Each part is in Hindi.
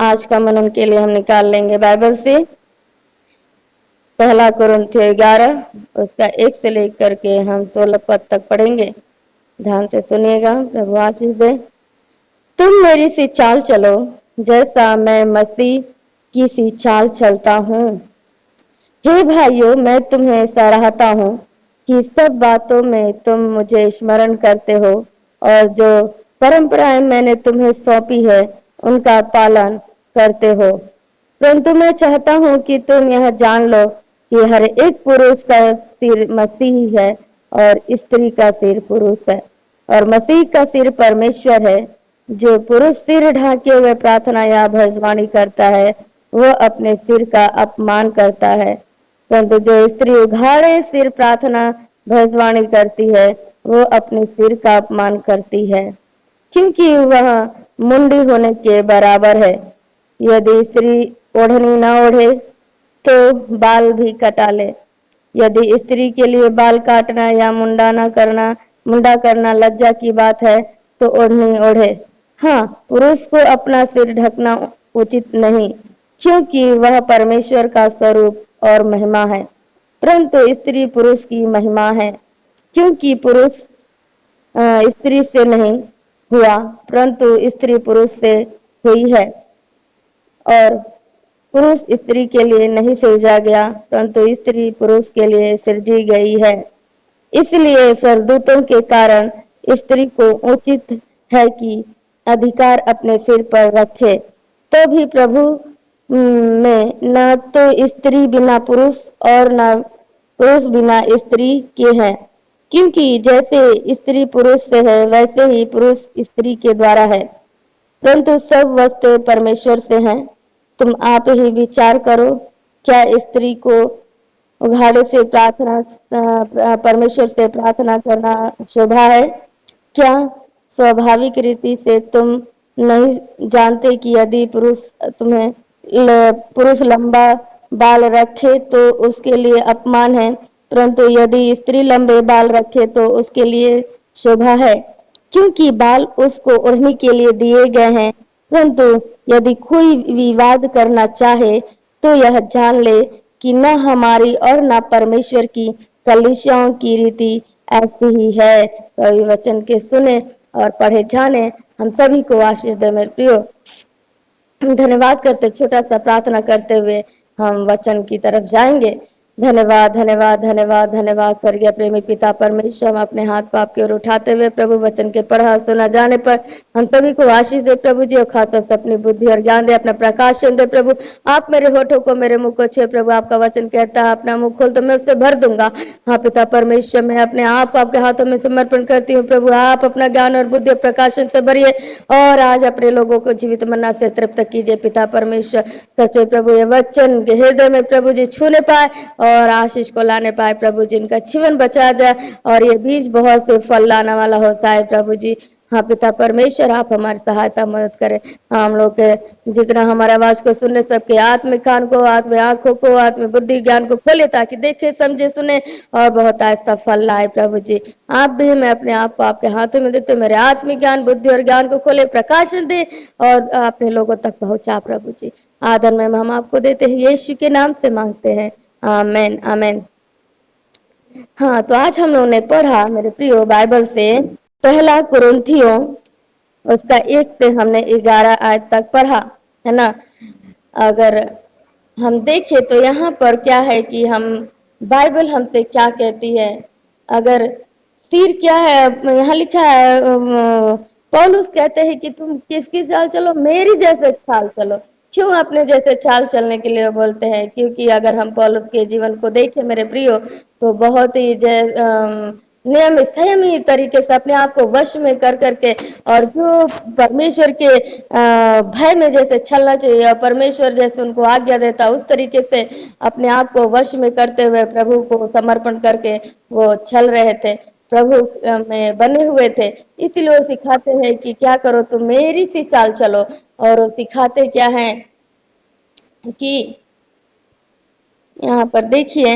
आज का मनन के लिए हम निकाल लेंगे बाइबल से पहला कुरिन्थियों 11 उसका 1 से लेकर के हम 16 पद तक पढ़ेंगे। ध्यान से सुनिएगा, प्रभु आशीष दे। तुम मेरी सी चाल चलो जैसा मैं मसीह की सी चाल चलता हूँ। हे भाइयों, मैं तुम्हें सराहता हूँ कि सब बातों में तुम मुझे स्मरण करते हो और जो परंपराएं मैंने तुम्हें सौंपी है उनका पालन करते हो। परंतु मैं चाहता हूँ कि तुम यह जान लो कि हर एक पुरुष का सिर मसीह है और स्त्री का सिर पुरुष है और मसीह का सिर परमेश्वर है। जो पुरुष सिर ढाके हुए प्रार्थना या भजवानी करता है वह अपने सिर का अपमान करता है, परंतु जो स्त्री उघाड़े सिर प्रार्थना भजवानी करती है वो अपने सिर का अपमान करती है, क्योंकि वह मुंडी होने के बराबर है। यदि स्त्री ओढ़नी न ओढ़े तो बाल भी कटा ले। यदि स्त्री के लिए बाल काटना या मुंडा करना लज्जा की बात है तो ओढ़नी ओढ़े। हाँ, पुरुष को अपना सिर ढकना उचित नहीं, क्योंकि वह परमेश्वर का स्वरूप और महिमा है, परंतु स्त्री पुरुष की महिमा है, क्योंकि पुरुष स्त्री से नहीं हुआ परंतु स्त्री पुरुष से हुई है और पुरुष स्त्री के लिए नहीं सृजा गया परंतु स्त्री पुरुष के लिए सृजी गई है। इसलिए स्वर्गदूतों के कारण स्त्री को उचित है कि अधिकार अपने सिर पर रखे। तो भी प्रभु में न तो स्त्री बिना पुरुष और न पुरुष बिना स्त्री के हैं, क्योंकि जैसे स्त्री पुरुष से है वैसे ही पुरुष स्त्री के द्वारा है, परंतु सब वस्तु परमेश्वर से हैं। तुम आप ही विचार करो, क्या स्त्री को उघाड़े से परमेश्वर से प्रार्थना करना शोभा है? क्या स्वाभाविक रीति से तुम नहीं जानते कि यदि पुरुष लंबा बाल रखे तो उसके लिए अपमान है, परंतु यदि स्त्री लंबे बाल रखे तो उसके लिए शोभा है, क्योंकि बाल उसको ओढ़ने के लिए दिए गए हैं। परंतु यदि कोई विवाद करना चाहे तो यह जान ले कि न हमारी और न परमेश्वर की कलीसियाओं की रीति ऐसी ही है। कवि वचन के सुने और पढ़े जाने हम सभी को आशीष दे। मेरे प्रियो, धन्यवाद करते, छोटा सा प्रार्थना करते हुए हम वचन की तरफ जाएंगे। धन्यवाद धन्यवाद धन्यवाद धन्यवाद स्वर्गीय प्रेमी पिता परमेश्वर, हम अपने हाथ को आपकी ओर उठाते हुए प्रभु वचन के पढ़ा सुना जाने पर हम सभी को आशीष दे प्रभु जी, और खासतौर से अपनी बुद्धि और ज्ञान दे, अपना प्रकाशन दे प्रभु। आप मेरे होठों को मेरे मुंह को छे प्रभु, आपका वचन कहता है अपना मुंह खोल तो मैं उससे भर दूंगा। हाँ पिता परमेश्वर, मैं अपने आप को आपके हाथों में समर्पण करती हूँ प्रभु। आप अपना ज्ञान और बुद्धि और प्रकाशन से भरिए और आज अपने लोगों को जीवित मन्ना से तृप्त कीजिए पिता परमेश्वर। सच्चे प्रभु ये वचन के हृदय में प्रभु जी छूने पाए और आशीष को लाने पाए प्रभु जी, इनका जीवन बचा जाए और ये बीज बहुत से फल लाने वाला होता है प्रभु जी। हाँ पिता परमेश्वर, आप हमारी सहायता मदद करें। हम लोग के जितना हमारे आवाज को सुनने सबके आत्मिक कान को, आत्मिक आंखों को, आत्मिक बुद्धि ज्ञान को खोले ताकि देखे समझे सुने और बहुत ऐसा फल लाए प्रभु जी। आप भी मैं अपने आप को आपके हाथों में देते, मेरे आत्मिक ज्ञान बुद्धि और ज्ञान को खोले, प्रकाशन दे और अपने लोगों तक पहुंचा प्रभु जी। आदर में हम आपको देते हैं, यीशु के नाम से मांगते हैं, आमेन आमेन। हाँ, तो आज हम लोगों ने पढ़ा मेरे प्रियो बाइबल से पहला कुरिन्थियों उसका 1 से हमने 11 आयत तक पढ़ा है ना। अगर हम देखें तो यहाँ पर क्या है कि हम बाइबल हमसे क्या कहती है। अगर सिर क्या है, यहाँ लिखा है पौलुस कहते हैं कि तुम किसकी चाल चलो, मेरी जैसे चाल चलो। क्यों अपने जैसे चाल चलने के लिए बोलते हैं? क्योंकि अगर हम पौलुस के जीवन को देखें मेरे प्रियो तो बहुत ही नियमित संयमी तरीके से अपने आप को वश में कर करके और जो परमेश्वर के भय में जैसे चलना चाहिए और परमेश्वर जैसे उनको आज्ञा देता उस तरीके से अपने आप को वश में करते हुए प्रभु को समर्पण करके वो चल रहे थे, प्रभु में बने हुए थे। इसीलिए वो सिखाते हैं कि क्या करो तुम मेरी सी चाल चलो। और वो सिखाते क्या है कि यहाँ पर देखिए,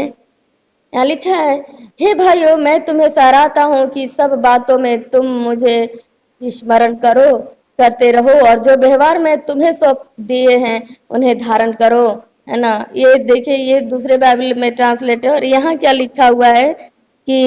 यहाँ लिखा है, हे भाइयों मैं तुम्हें सराहता हूँ कि सब बातों में तुम मुझे स्मरण करो करते रहो और जो व्यवहार में तुम्हें सौंप दिए हैं उन्हें धारण करो, है ना। ये देखिए, ये दूसरे बाइबल में ट्रांसलेट है और यहाँ क्या लिखा हुआ है कि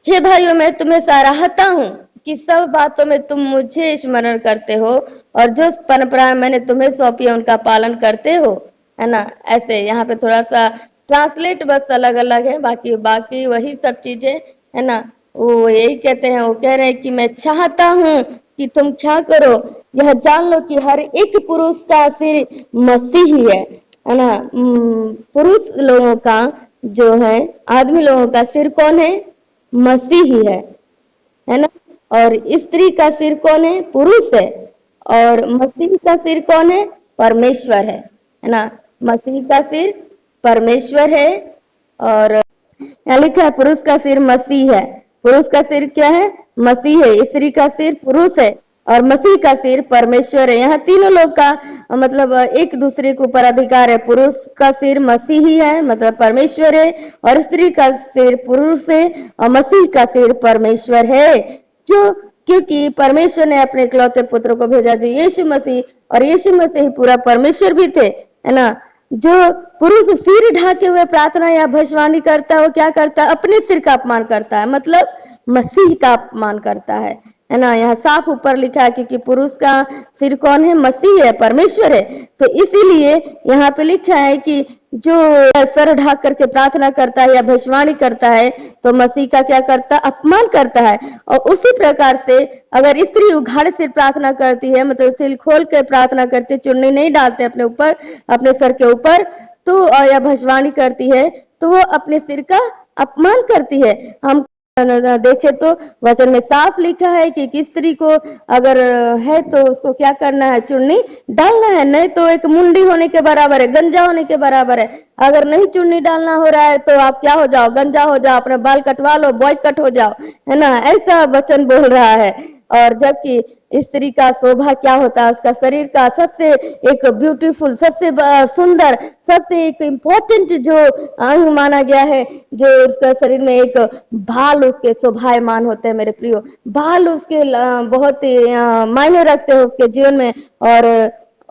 हे भाइयों, मैं तुम्हें सराहता हूँ कि सब बातों में तुम मुझे स्मरण करते हो और जो परंपरा मैंने तुम्हें सौंपी है उनका पालन करते हो, है ना। ऐसे यहाँ पे थोड़ा सा ट्रांसलेट बस अलग अलग है, बाकी बाकी वही सब चीजें, है ना। वो यही कहते हैं, वो कह रहे हैं कि मैं चाहता हूँ कि तुम क्या करो, यह जान लो कि हर एक पुरुष का सिर मसीह ही है ना। पुरुष लोगों का जो है, आदमी लोगों का सिर कौन है? मसीह ही है ना। और स्त्री का सिर कौन है? पुरुष है। और मसीह का सिर कौन है? परमेश्वर है ना। मसीह का सिर परमेश्वर है। और यहाँ लिखा है पुरुष का सिर मसीह है। पुरुष का सिर क्या है? मसीह है। स्त्री का सिर पुरुष है और मसीह का सिर परमेश्वर है। यहाँ तीनों लोग का मतलब एक दूसरे के ऊपर अधिकार है। पुरुष का सिर मसीह ही है, मतलब परमेश्वर है, और स्त्री का सिर पुरुष है और मसीह का सिर परमेश्वर है। जो क्योंकि परमेश्वर ने अपने इकलौते पुत्र को भेजा जो यीशु मसीह, और यीशु मसीह पूरा परमेश्वर भी थे, है ना। जो पुरुष सिर ढाके हुए प्रार्थना या भविष्यवाणी करता है वो क्या करता है? अपने सिर का अपमान करता है, मतलब मसीह का अपमान करता है ना। यहाँ साफ ऊपर लिखा है क्योंकि पुरुष का सिर कौन है? मसीह है, परमेश्वर है। तो इसीलिए यहाँ पे लिखा है कि जो सर ढाक करके प्रार्थना करता है या भविष्यवाणी करता है तो मसीह का क्या करता है? अपमान करता है। और उसी प्रकार से अगर स्त्री उघाड़े सिर प्रार्थना करती है, मतलब सिर खोल के प्रार्थना करती है, चुन्नी नहीं डालते अपने ऊपर, अपने सर के ऊपर, तो या भविष्यवाणी करती है तो वो अपने सिर का अपमान करती है। हम देखे तो वचन में साफ लिखा है कि स्त्री को अगर है तो उसको क्या करना है? चुन्नी डालना है, नहीं तो एक मुंडी होने के बराबर है, गंजा होने के बराबर है। अगर नहीं चुन्नी डालना हो रहा है तो आप क्या हो जाओ? गंजा हो जाओ, अपने बाल कटवा लो, बॉय कट हो जाओ, है ना। ऐसा वचन बोल रहा है। और जबकि स्त्री का शोभा क्या होता है? उसका शरीर का सबसे एक ब्यूटीफुल, सबसे सुंदर, सबसे एक इम्पोर्टेंट जो अंग माना गया है, जो उसका शरीर में एक बाल उसके शोभायमान होते हैं मेरे प्रियो। बाल उसके बहुत मायने रखते हैं उसके जीवन में। और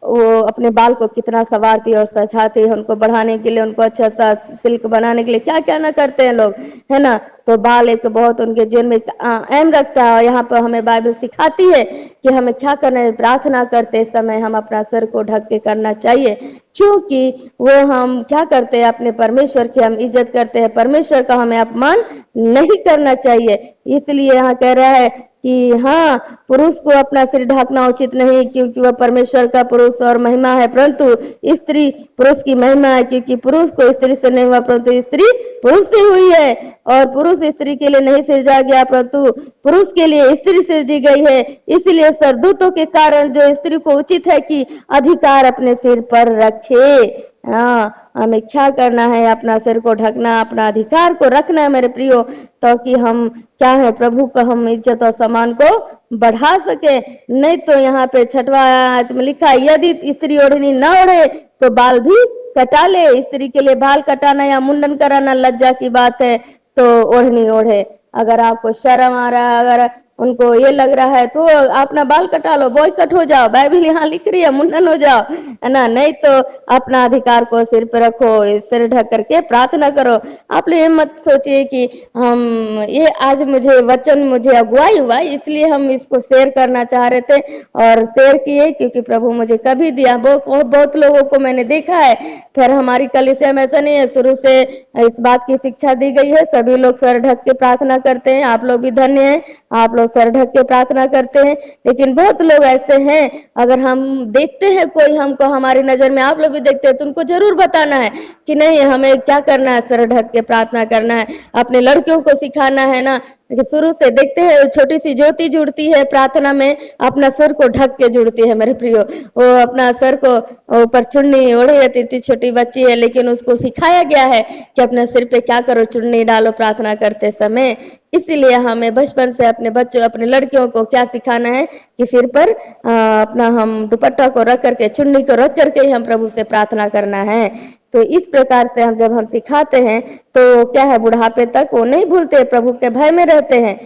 वो अपने बाल को कितना संवारती है और सजाती है, उनको बढ़ाने के लिए, उनको अच्छा सा सिल्क बनाने के लिए क्या क्या ना करते हैं लोग, है ना। तो बाल एक बहुत उनके जीवन में अहम रखता है। और यहाँ पर हमें बाइबल सिखाती है कि हमें क्या करना है। प्रार्थना करते समय हम अपना सर को ढक के करना चाहिए, क्योंकि वो हम क्या करते हैं? अपने परमेश्वर की हम इज्जत करते हैं, परमेश्वर का हमें अपमान नहीं करना चाहिए। इसलिए यहाँ कह रहा है कि हाँ, पुरुष को अपना सिर ढकना उचित नहीं क्योंकि वह परमेश्वर का पुरुष और महिमा है, परंतु स्त्री पुरुष की महिमा है क्योंकि पुरुष को स्त्री से नहीं हुआ परंतु स्त्री पुरुष से हुई है। और पुरुष स्त्री के लिए नहीं सिरजा गया परंतु पुरुष के लिए स्त्री सिरजी गई है। इसलिए सरदूतों के कारण जो स्त्री को उचित है कि अधिकार अपने सिर पर रखे। हाँ, हमें क्या करना है? अपना सिर को ढकना, अपना अधिकार को रखना है मेरे प्रियो, ताकि हम क्या है? प्रभु को हम इज्जत और सम्मान को बढ़ा सके। नहीं तो यहाँ पे 6वां आयत में लिखा है, यदि स्त्री ओढ़नी न ओढ़े तो बाल भी कटा ले। स्त्री के लिए बाल कटाना या मुंडन कराना लज्जा की बात है, तो ओढ़नी ओढ़े। अगर आपको शर्म आ रहा है, अगर उनको ये लग रहा है तो अपना बाल कटा लो, बॉय कट हो जाओ, बाइबल यहाँ लिख रही है, मुंडन हो जाओ, है ना। नहीं तो अपना अधिकार को सिर पर रखो, सिर ढक करके प्रार्थना करो। आप लोग ये मत सोचिए कि हम ये आज मुझे अगुवाई हुआ इसलिए हम इसको शेयर करना चाह रहे थे और शेयर किए, क्योंकि प्रभु मुझे कभी दिया। बहुत लोगों को मैंने देखा है। फिर हमारी कलीसिया में ऐसा नहीं है, शुरू से इस बात की शिक्षा दी गई है, सभी लोग सर ढक के प्रार्थना करते हैं। आप लोग भी धन्य हैं, आप लोग सर ढक के प्रार्थना करते हैं। लेकिन बहुत लोग ऐसे हैं, अगर हम देखते हैं कोई हमको हमारी नजर में, आप लोग भी देखते हैं, तो उनको जरूर बताना है कि नहीं, हमें क्या करना है? सर ढक के प्रार्थना करना है। अपने लड़कियों को सिखाना है ना, शुरू से देखते हैं छोटी सी ज्योति जुड़ती है प्रार्थना में, अपना सर को ढक के जुड़ती है मेरे प्रियो। वो अपना सर को ऊपर चुन्नी ओढ़े रहती थी, छोटी बच्ची है, लेकिन उसको सिखाया गया है कि अपने सिर पे क्या करो? चुन्नी डालो प्रार्थना करते समय। इसीलिए हमें बचपन से अपने बच्चों, अपने लड़कियों को क्या सिखाना है कि सिर पर अपना हम दुपट्टा को रख करके, चुन्नी को रख करके ही हम प्रभु से प्रार्थना करना है। तो इस प्रकार से जब हम सिखाते हैं तो क्या है? बुढ़ापे तक वो नहीं भूलते, प्रभु के भय में रहते हैं।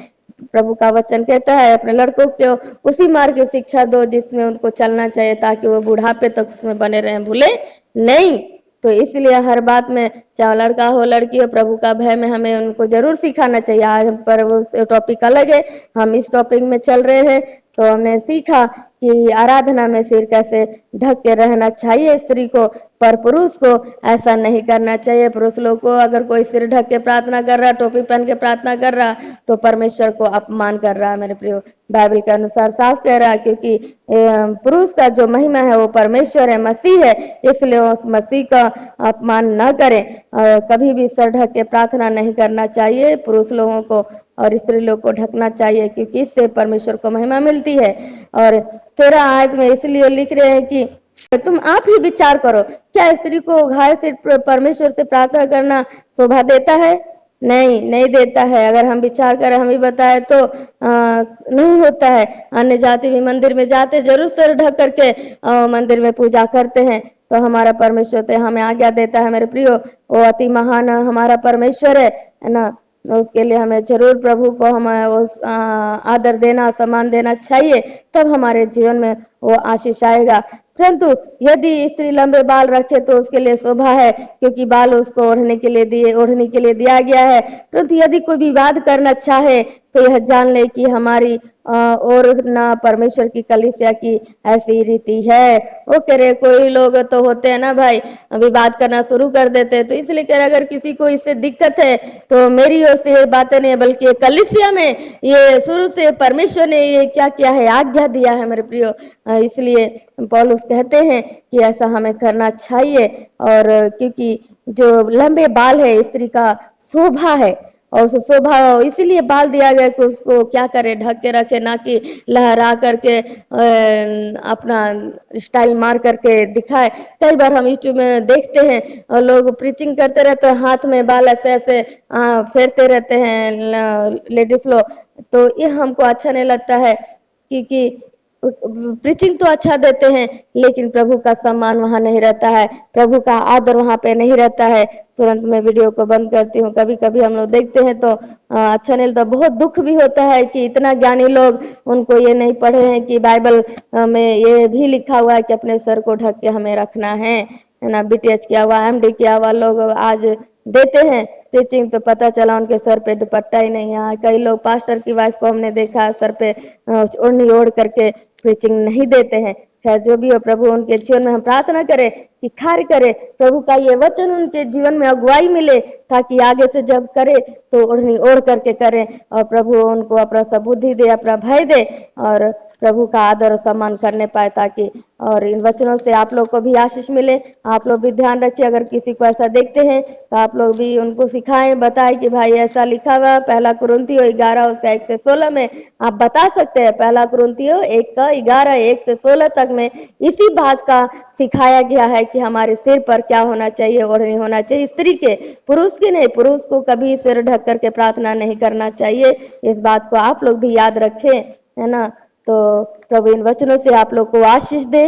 प्रभु का वचन कहता है अपने लड़कों को उसी मार्ग की शिक्षा दो जिसमें उनको चलना चाहिए, ताकि वो बुढ़ापे तक उसमें बने रहें, भूले नहीं। तो इसलिए हर बात में, चाहे लड़का हो लड़की हो, प्रभु का भय में हमें उनको जरूर सिखाना चाहिए। आज पर वो टॉपिक अलग है, हम इस टॉपिक में चल रहे हैं। तो हमने सीखा कि आराधना में सिर कैसे ढक के रहना चाहिए स्त्री को, पर पुरुष को ऐसा नहीं करना चाहिए। पुरुष लोग को अगर कोई सिर ढक के प्रार्थना कर रहा, टोपी पहन के प्रार्थना कर रहा, तो परमेश्वर को अपमान कर रहा है। मेरे प्रियो, बाइबल के अनुसार साफ कह रहा है, क्योंकि पुरुष का जो महिमा है वो परमेश्वर है, मसीह है, इसलिए उस मसीह का अपमान न करें। कभी भी सर ढक के प्रार्थना नहीं करना चाहिए पुरुष लोगों को, और स्त्री लोग को ढकना चाहिए, क्योंकि इससे परमेश्वर को महिमा मिलती है। और 13 आयत में इसलिए लिख रहे हैं कि तुम आप ही विचार करो, क्या स्त्री को घायल से परमेश्वर से प्रार्थना करना शोभा देता है? नहीं, नहीं देता है। अगर हम विचार करें, हम ही बताए तो नहीं होता है। अन्य जाति भी मंदिर में जाते, जरूर सर ढक करके मंदिर में पूजा करते हैं। तो हमारा परमेश्वर तो हमें आज्ञा देता है मेरे प्रियो, वो अति महान हमारा परमेश्वर है ना। उसके लिए हमें जरूर प्रभु को हमें उस आदर देना, सम्मान देना चाहिए, तब हमारे जीवन में वो आशीष आएगा। परंतु यदि स्त्री लंबे बाल रखे तो उसके लिए शोभा है, क्योंकि बाल उसको ओढ़ने के लिए दिया गया है। परंतु यदि कोई विवाद करना चाहे तो यह जान ले कि हमारी और ना परमेश्वर की कलीसिया की ऐसी रीति है। वो कह रहे, कोई लोग तो होते हैं ना भाई, विवाद करना शुरू कर देते हैं। तो इसलिए कह रहे, अगर किसी को इससे दिक्कत है तो मेरी ओर से ये बातें नहीं, बल्कि कलीसिया में ये शुरू से परमेश्वर ने ये क्या किया है, आज्ञा दिया है मेरे प्रियो। इसलिए पौलुस कहते हैं कि ऐसा हमें करना चाहिए। और क्योंकि जो लंबे बाल है स्त्री का शोभा है, और उस शोभा इसीलिए बाल दिया गया कि उसको क्या करे, ढक के रखे, ना कि लहरा करके अपना स्टाइल मार करके दिखाए। कई बार हम यूट्यूब में देखते हैं और लोग प्रीचिंग करते रहते हैं, हाथ में बाल ऐसे ऐसे फेरते रहते हैं लेडीज लोग। तो ये हमको अच्छा नहीं लगता है, क्योंकि प्रीचिंग तो अच्छा देते हैं, लेकिन प्रभु का सम्मान वहां नहीं रहता है, प्रभु का आदर वहां पे नहीं रहता है। तुरंत मैं वीडियो को बंद करती हूँ। कभी कभी हम लोग देखते हैं तो अच्छा नहीं लगता, बहुत दुख भी होता है कि इतना ज्ञानी लोग, उनको ये नहीं पढ़े हैं कि बाइबल में ये भी लिखा हुआ है कि अपने सर को ढक के हमें रखना है ना। BTH किया हुआ, MD किया हुआ लोग आज देते हैं टीचिंग, तो पता चला उनके सर पे दुपट्टा ही नहीं है। कई लोग, पास्टर की वाइफ को हमने देखा सर पे ओढ़नी ओढ़ करके प्रीचिंग नहीं देते हैं। खैर जो भी हो, प्रभु उनके जीवन में हम प्रार्थना करें कि कार्य करे, प्रभु का ये वचन उनके जीवन में अगुवाई मिले, ताकि आगे से जब करे तो ओढ़नी ओढ़ करके करें, और प्रभु उनको अपना सबुद्धि दे, अपना भय दे, और प्रभु का आदर और सम्मान करने पाए, ताकि और इन वचनों से आप लोग को भी आशीष मिले। आप लोग भी ध्यान रखिए, अगर किसी को ऐसा देखते हैं तो आप लोग भी उनको सिखाएं, बताएं कि भाई ऐसा लिखा हुआ 1 कुरिन्थियों 11 उसका 1 से 16 में आप बता सकते हैं। 1 कुरिन्थियों 1 का 11 1 से 16 तक में इसी बात का सिखाया गया है कि हमारे सिर पर क्या होना चाहिए, और नहीं होना चाहिए। स्त्री के, पुरुष के नहीं, पुरुष को कभी सिर ढक करके प्रार्थना नहीं करना चाहिए। इस बात को आप लोग भी याद रखें, है ना। तो प्रभु इन वचनों से आप लोग को आशीष दे।